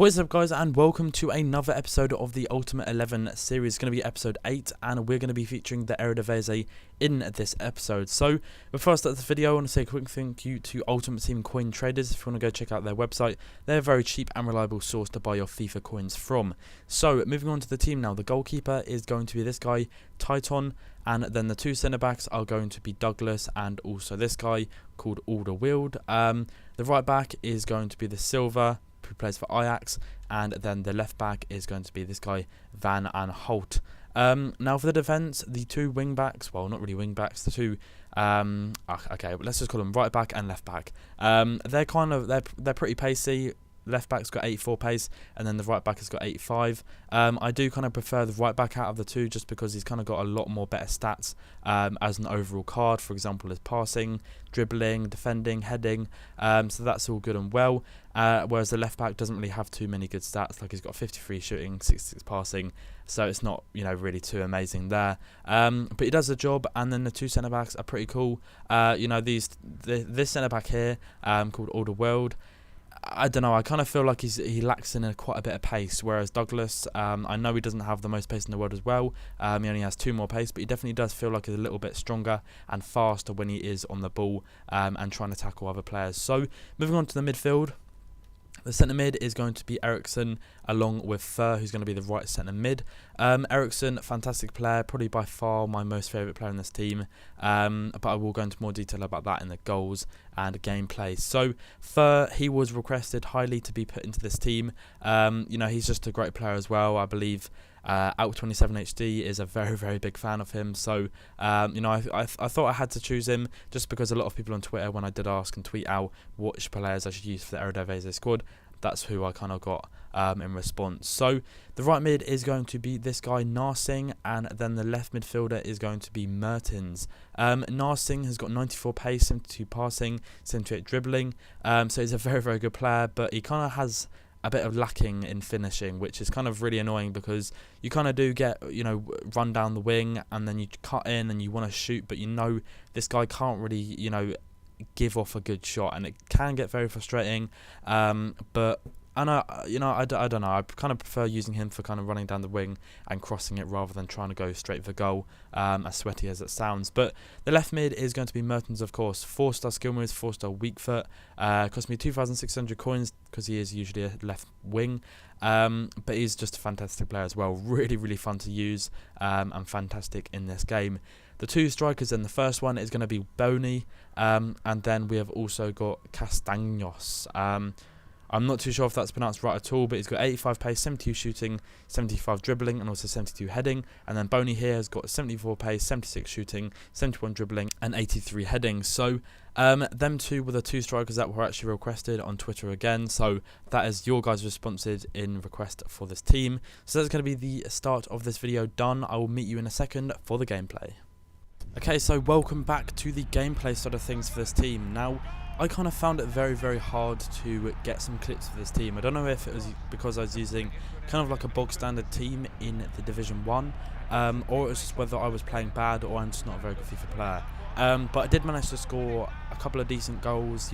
What is up, guys, and welcome to another episode of the Ultimate 11 series. It's going to be episode 8, and we're going to be featuring the EREDIVISIE in this episode. So before I start this video, I want to say a quick thank you to Ultimate Team Coin Traders. If you want to go check out their website, they're a very cheap and reliable source to buy your FIFA coins from. So moving on to the team now, the goalkeeper is going to be this guy, Titan, and then the two centre backs are going to be Douglas and also this guy called Alderweireld. The right back is going to be the Silver, who plays for Ajax, and then the left back is going to be this guy Van Aanholt. Now for the defence, the two wing backs, well, not really wing backs, the two okay, let's just call them right back and left back. They're pretty pacey. Left back's got 84 pace, and then the right back has got 85. I do kind of prefer the right back out of the two, just because he's kind of got a lot more better stats as an overall card. For example, his passing, dribbling, defending, heading. So that's all good and well. Whereas the left back doesn't really have too many good stats. Like, he's got 53 shooting, 66 passing. So it's not, really too amazing there. But he does the job. And then the two centre backs are pretty cool. This centre back here, called Alderweireld, I don't know, I kind of feel like he lacks in quite a bit of pace, whereas Douglas, I know he doesn't have the most pace in the world as well. He only has 2 more pace, but he definitely does feel like he's a little bit stronger and faster when he is on the ball and trying to tackle other players. So moving on to the midfield, the centre mid is going to be Eriksson along with Fareoh, who's going to be the right centre mid. Eriksson, fantastic player, probably by far my most favourite player in this team. But I will go into more detail about that in the goals and gameplay. So Fareoh, he was requested highly to be put into this team. He's just a great player as well. I believe Out27HD is a very, very big fan of him. So I thought I had to choose him just because a lot of people on Twitter, when I did ask and tweet out which players I should use for the EREDIVISIE squad, that's who I kind of got in response. So the right mid is going to be this guy Narsing, and then the left midfielder is going to be Mertens. Narsing has got 94 pace, 72 passing, 78 dribbling. So he's a very, very good player, but he kind of has a bit of lacking in finishing, which is kind of really annoying, because you kind of do get, run down the wing and then you cut in and you want to shoot, but this guy can't really, give off a good shot, and it can get very frustrating. But I don't know. I kind of prefer using him for kind of running down the wing and crossing it rather than trying to go straight for goal, as sweaty as it sounds. But the left mid is going to be Mertens, of course. 4-star skill moves, 4-star weak foot. Cost me 2,600 coins because he is usually a left wing. But he's just a fantastic player as well. Really, really fun to use and fantastic in this game. The two strikers, then the first one is going to be Bony, and then we have also got Castaños. I'm not too sure if that's pronounced right at all, but he's got 85 pace, 72 shooting, 75 dribbling, and also 72 heading. And then Bony here has got 74 pace, 76 shooting, 71 dribbling, and 83 heading. So them two were the two strikers that were actually requested on Twitter again. So that is your guys' responses in request for this team. So that's going to be the start of this video done. I will meet you in a second for the gameplay. Okay, so welcome back to the gameplay side of things for this team. Now, I kind of found it very, very hard to get some clips for this team. I don't know if it was because I was using kind of like a bog standard team in the Division 1, or it was just whether I was playing bad or I'm just not a very good FIFA player. But I did manage to score a couple of decent goals.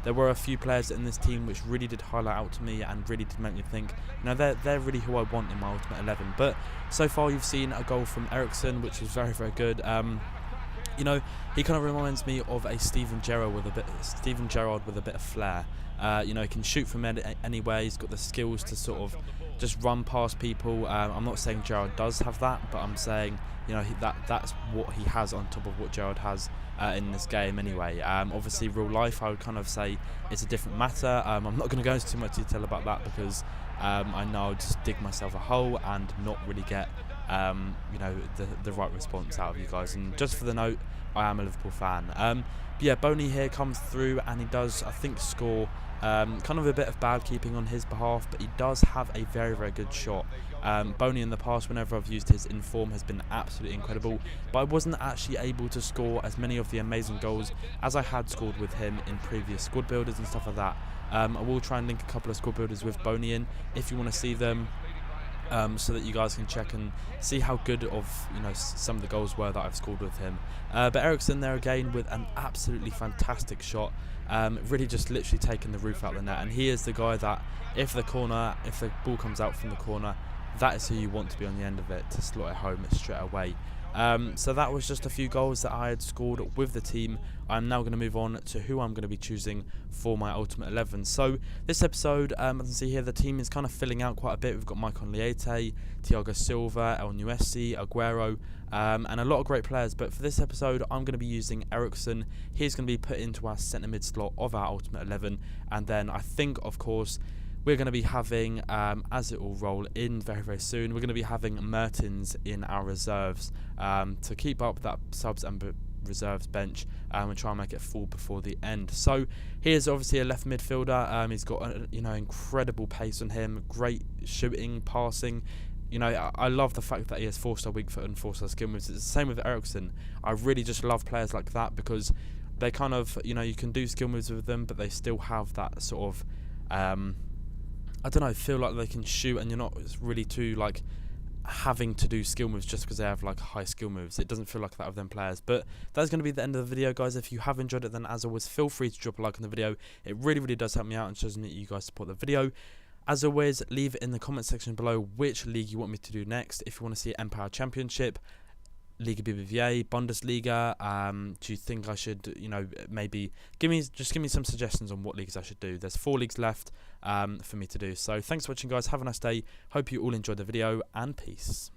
There were a few players in this team which really did highlight out to me and really did make me think, they're really who I want in my Ultimate 11. But so far you've seen a goal from Eriksson, which is very, very good. He kind of reminds me of a Steven Gerrard with a bit of flair. He can shoot from anywhere. He's got the skills to sort of just run past people. I'm not saying Gerrard does have that, but I'm saying that's what he has on top of what Gerrard has in this game anyway. Obviously, real life, I would kind of say it's a different matter. I'm not going to go into too much detail about that because I know I'll just dig myself a hole and not really get the right response out of you guys. And just for the note, I am a Liverpool fan. But yeah, Bony here comes through and he does, I think, score. Kind of a bit of bad keeping on his behalf, but he does have a very, very good shot. Bony in the past, whenever I've used his inform, has been absolutely incredible, but I wasn't actually able to score as many of the amazing goals as I had scored with him in previous squad builders and stuff like that. I will try and link a couple of squad builders with Bony in if you want to see them. so that you guys can check and see how good of some of the goals were that I've scored with him. But Ericsson there again with an absolutely fantastic shot, really just literally taking the roof out of the net, and he is the guy that if the ball comes out from the corner, that is who you want to be on the end of it to slot it home straight away. So that was just a few goals that I had scored with the team. I'm now going to move on to who I'm going to be choosing for my Ultimate 11. So this episode, as you can see here, the team is kind of filling out quite a bit. We've got Michael Liete, Thiago Silva, El Nuesi, Aguero, and a lot of great players. But for this episode, I'm going to be using Ericsson. He's going to be put into our centre mid slot of our Ultimate 11. And then I think, of course, we're going to be having, as it will roll in very, very soon, we're going to be having Mertens in our reserves to keep up that subs and reserves bench and try and make it full before the end. So here's obviously a left midfielder. He's got incredible pace on him, great shooting, passing. I love the fact that he has 4-star weak foot and 4-star skill moves. It's the same with Ericsson. I really just love players like that because they kind of, you can do skill moves with them, but they still have that sort of I don't know, feel like they can shoot, and you're not really too having to do skill moves just because they have high skill moves. It doesn't feel like that with them players. But that's going to be the end of the video, guys. If you have enjoyed it, then as always, feel free to drop a like on the video. It really, really does help me out and shows me that you guys support the video. As always, leave in the comment section below which league you want me to do next. If you want to see Empire Championship, Liga BBVA, Bundesliga, do you think I should, maybe give me some suggestions on what leagues I should do. There's 4 leagues left for me to do. So thanks for watching, guys. Have a nice day. Hope you all enjoyed the video, and peace.